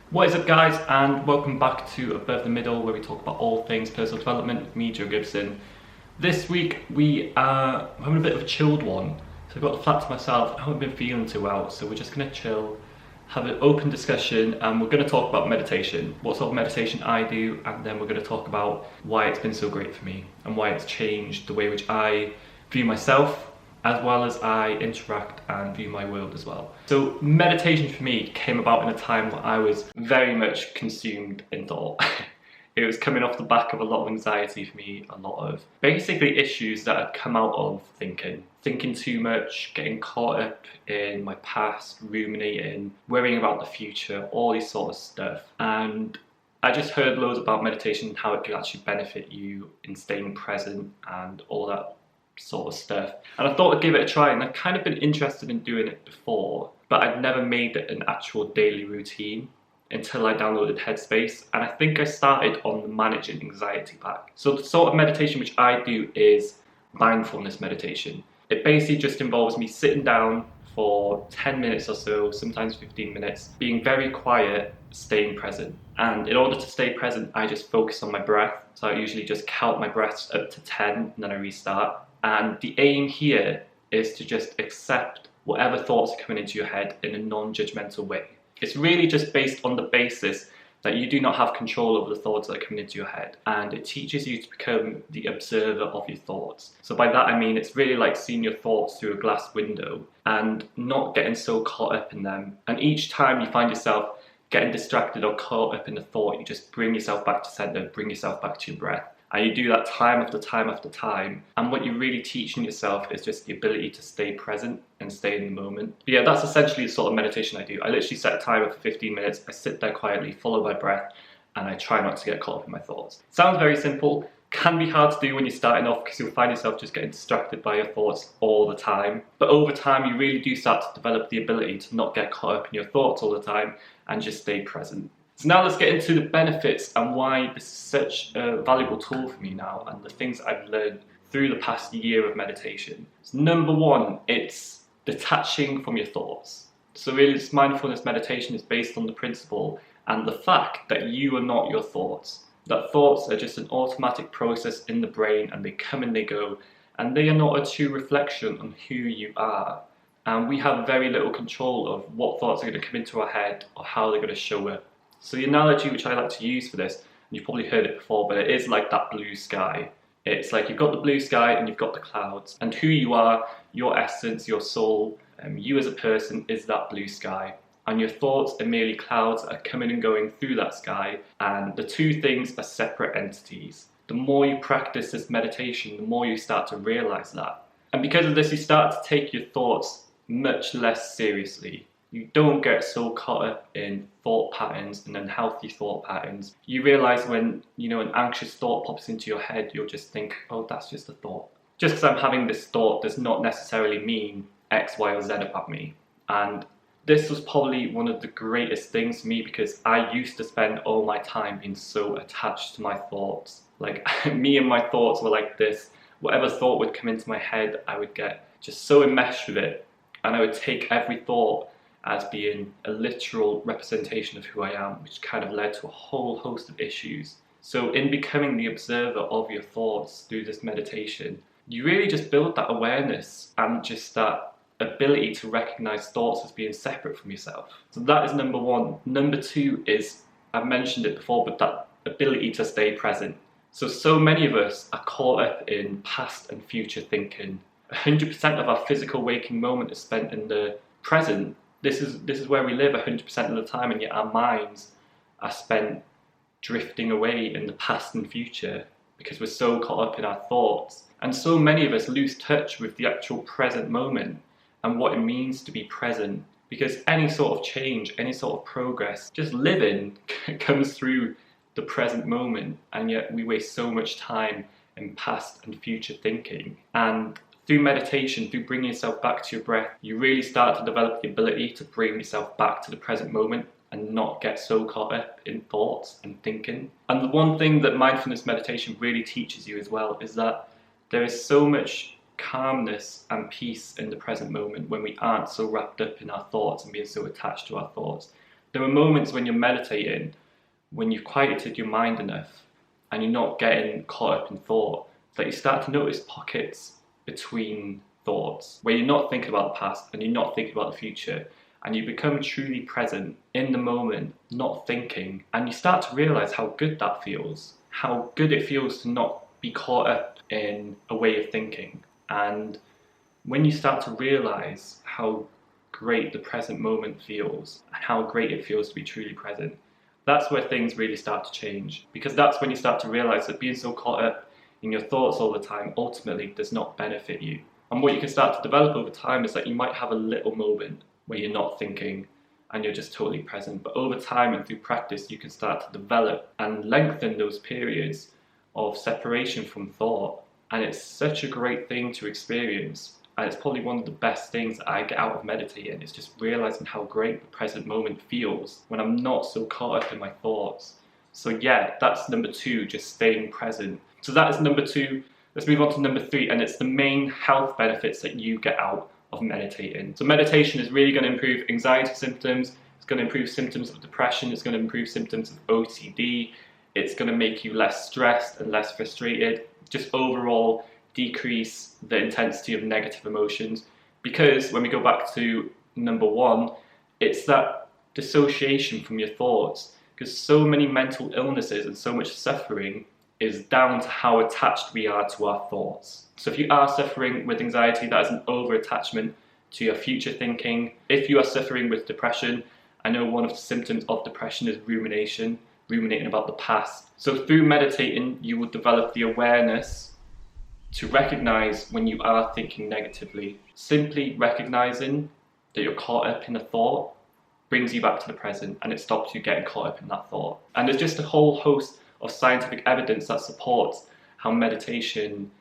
What is up, guys, and welcome back to Above the Middle, where we talk about all things personal development with me, Joe Gibson. This week we are having a bit of a chilled one, so I've got the flat to myself. I haven't been feeling too well, so we're just going to chill, have an open discussion, and we're going to talk about meditation, what sort of meditation I do, and then we're going to talk about why it's been so great for me and why it's changed the way which I view myself, as well as I interact and view my world as well. So meditation for me came about in a time where I was very much consumed in thought. It was coming off the back of a lot of anxiety for me, a lot of basically issues that had come out of thinking too much, getting caught up in my past, ruminating, worrying about the future, all this sort of stuff. And I just heard loads about meditation and how it can actually benefit you in staying present and all that sort of stuff. And I thought I'd give it a try, and I've kind of been interested in doing it before, but I'd never made it an actual daily routine until I downloaded Headspace, and I think I started on the Managing Anxiety pack. So the sort of meditation which I do is mindfulness meditation. It basically just involves me sitting down for 10 minutes or so, sometimes 15 minutes, being very quiet, staying present. And in order to stay present, I just focus on my breath. So I usually just count my breaths up to 10 and then I restart. And the aim here is to just accept whatever thoughts are coming into your head in a non-judgmental way. It's really just based on the basis that you do not have control over the thoughts that are coming into your head, and it teaches you to become the observer of your thoughts. So by that I mean it's really like seeing your thoughts through a glass window and not getting so caught up in them. And each time you find yourself getting distracted or caught up in a thought, you just bring yourself back to center, bring yourself back to your breath. And you do that time after time after time. And what you're really teaching yourself is just the ability to stay present and stay in the moment. But yeah, that's essentially the sort of meditation I do. I literally set a timer for 15 minutes. I sit there quietly, follow my breath, and I try not to get caught up in my thoughts. Sounds very simple. Can be hard to do when you're starting off because you'll find yourself just getting distracted by your thoughts all the time. But over time, you really do start to develop the ability to not get caught up in your thoughts all the time and just stay present. So now let's get into the benefits and why this is such a valuable tool for me now and the things I've learned through the past year of meditation. So number one, it's detaching from your thoughts. So really this mindfulness meditation is based on the principle and the fact that you are not your thoughts. That thoughts are just an automatic process in the brain and they come and they go, and they are not a true reflection on who you are. And we have very little control of what thoughts are going to come into our head or how they're going to show up. So the analogy which I like to use for this, and you've probably heard it before, but it is like that blue sky. It's like you've got the blue sky and you've got the clouds, and who you are, your essence, your soul, you as a person is that blue sky. And your thoughts are merely clouds that are coming and going through that sky, and the two things are separate entities. The more you practice this meditation, the more you start to realize that. And because of this, you start to take your thoughts much less seriously. You don't get so caught up in thought patterns and unhealthy thought patterns. You realize when, an anxious thought pops into your head, you'll just think, oh, that's just a thought. Just because I'm having this thought does not necessarily mean X, Y, or Z about me. And this was probably one of the greatest things for me because I used to spend all my time being so attached to my thoughts. Like me and my thoughts were like this. Whatever thought would come into my head, I would get just so enmeshed with it. And I would take every thought as being a literal representation of who I am, which kind of led to a whole host of issues. So in becoming the observer of your thoughts through this meditation, you really just build that awareness and just that ability to recognize thoughts as being separate from yourself. So that is number one. Number two is, I've mentioned it before, but that ability to stay present. So many of us are caught up in past and future thinking. 100% of our physical waking moment is spent in the present. This is where we live 100% of the time, and yet our minds are spent drifting away in the past and future because we're so caught up in our thoughts. And so many of us lose touch with the actual present moment and what it means to be present, because any sort of change, any sort of progress, just living comes through the present moment, and yet we waste so much time in past and future thinking. And through meditation, through bringing yourself back to your breath, you really start to develop the ability to bring yourself back to the present moment and not get so caught up in thoughts and thinking. And the one thing that mindfulness meditation really teaches you as well is that there is so much calmness and peace in the present moment when we aren't so wrapped up in our thoughts and being so attached to our thoughts. There are moments when you're meditating, when you've quieted your mind enough and you're not getting caught up in thought, that you start to notice pockets between thoughts where you're not thinking about the past and you're not thinking about the future, and you become truly present in the moment, not thinking, and you start to realize how good that feels, how good it feels to not be caught up in a way of thinking. And when you start to realize how great the present moment feels and how great it feels to be truly present, that's where things really start to change, because that's when you start to realize that being so caught up in your thoughts all the time ultimately does not benefit you. And what you can start to develop over time is that you might have a little moment where you're not thinking and you're just totally present, but over time and through practice you can start to develop and lengthen those periods of separation from thought. And it's such a great thing to experience, and it's probably one of the best things I get out of meditating, is just realizing how great the present moment feels when I'm not so caught up in my thoughts. So yeah, that's number 2, just staying present. So that is number 2. Let's move on to number 3, and it's the main health benefits that you get out of meditating. So meditation is really going to improve anxiety symptoms, it's going to improve symptoms of depression, it's going to improve symptoms of OCD, it's going to make you less stressed and less frustrated, just overall decrease the intensity of negative emotions. Because when we go back to number 1, it's that dissociation from your thoughts, because so many mental illnesses and so much suffering is down to how attached we are to our thoughts. So if you are suffering with anxiety, that is an over-attachment to your future thinking. If you are suffering with depression, I know one of the symptoms of depression is rumination, ruminating about the past. So through meditating, you will develop the awareness to recognize when you are thinking negatively. Simply recognizing that you're caught up in a thought brings you back to the present, and it stops you getting caught up in that thought. And there's just a whole host of scientific evidence that supports how meditation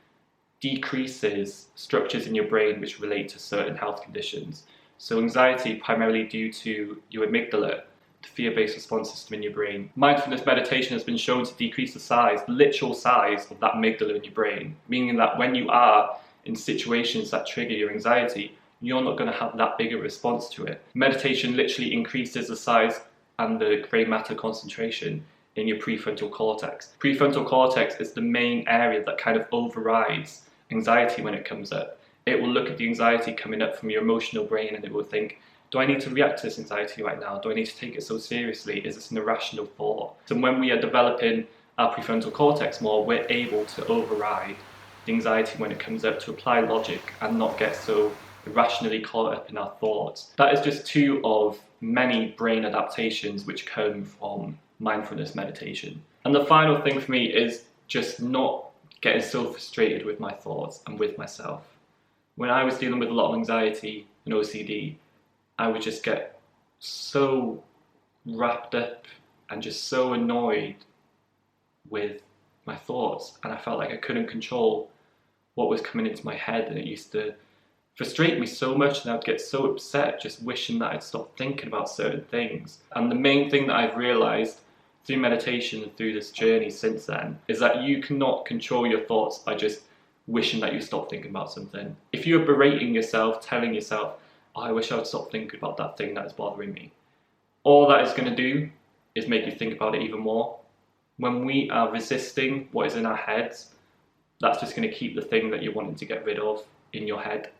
decreases structures in your brain which relate to certain health conditions. So anxiety primarily due to your amygdala, the fear-based response system in your brain. Mindfulness meditation has been shown to decrease the size, the literal size of that amygdala in your brain, meaning that when you are in situations that trigger your anxiety, you're not going to have that big a response to it. Meditation literally increases the size and the grey matter concentration in your prefrontal cortex. Prefrontal cortex is the main area that kind of overrides anxiety when it comes up. It will look at the anxiety coming up from your emotional brain and it will think, do I need to react to this anxiety right now? Do I need to take it so seriously? Is this an irrational thought? So when we are developing our prefrontal cortex more, we're able to override the anxiety when it comes up, to apply logic and not get so irrationally caught up in our thoughts. That is just 2 of many brain adaptations which come from mindfulness meditation. And the final thing for me is just not getting so frustrated with my thoughts and with myself. When I was dealing with a lot of anxiety and OCD, I would just get so wrapped up and just so annoyed with my thoughts, and I felt like I couldn't control what was coming into my head, and it used to frustrate me so much, and I'd get so upset just wishing that I'd stop thinking about certain things. And the main thing that I've realised through meditation and through this journey since then is that you cannot control your thoughts by just wishing that you stop thinking about something. If you're berating yourself, telling yourself, oh, I wish I would stop thinking about that thing that is bothering me, all that is going to do is make you think about it even more. When we are resisting what is in our heads, that's just going to keep the thing that you're wanting to get rid of in your head.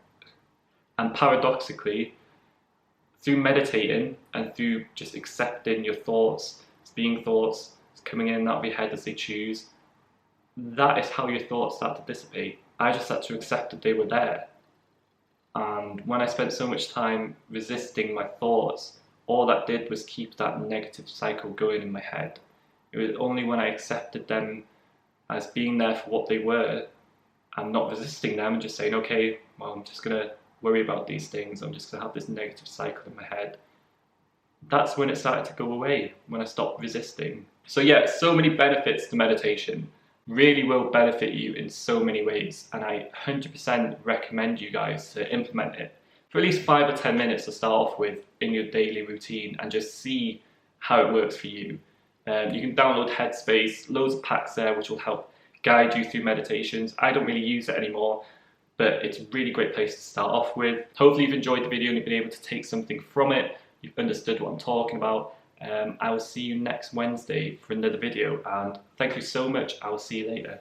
And paradoxically, through meditating and through just accepting your thoughts, being thoughts coming in and out of your head as they choose, that is how your thoughts start to dissipate. I just had to accept that they were there. And when I spent so much time resisting my thoughts, all that did was keep that negative cycle going in my head. It was only when I accepted them as being there for what they were and not resisting them and just saying, okay, well, I'm just going to worry about these things, I'm just going to have this negative cycle in my head. That's when it started to go away, when I stopped resisting. So yeah, so many benefits to meditation. Really will benefit you in so many ways, and I 100% recommend you guys to implement it for at least 5 or 10 minutes to start off with in your daily routine and just see how it works for you. You can download Headspace, loads of packs there which will help guide you through meditations. I don't really use it anymore, but it's a really great place to start off with. Hopefully you've enjoyed the video and you've been able to take something from it. You've understood what I'm talking about. I will see you next Wednesday for another video, and thank you so much. I will see you later.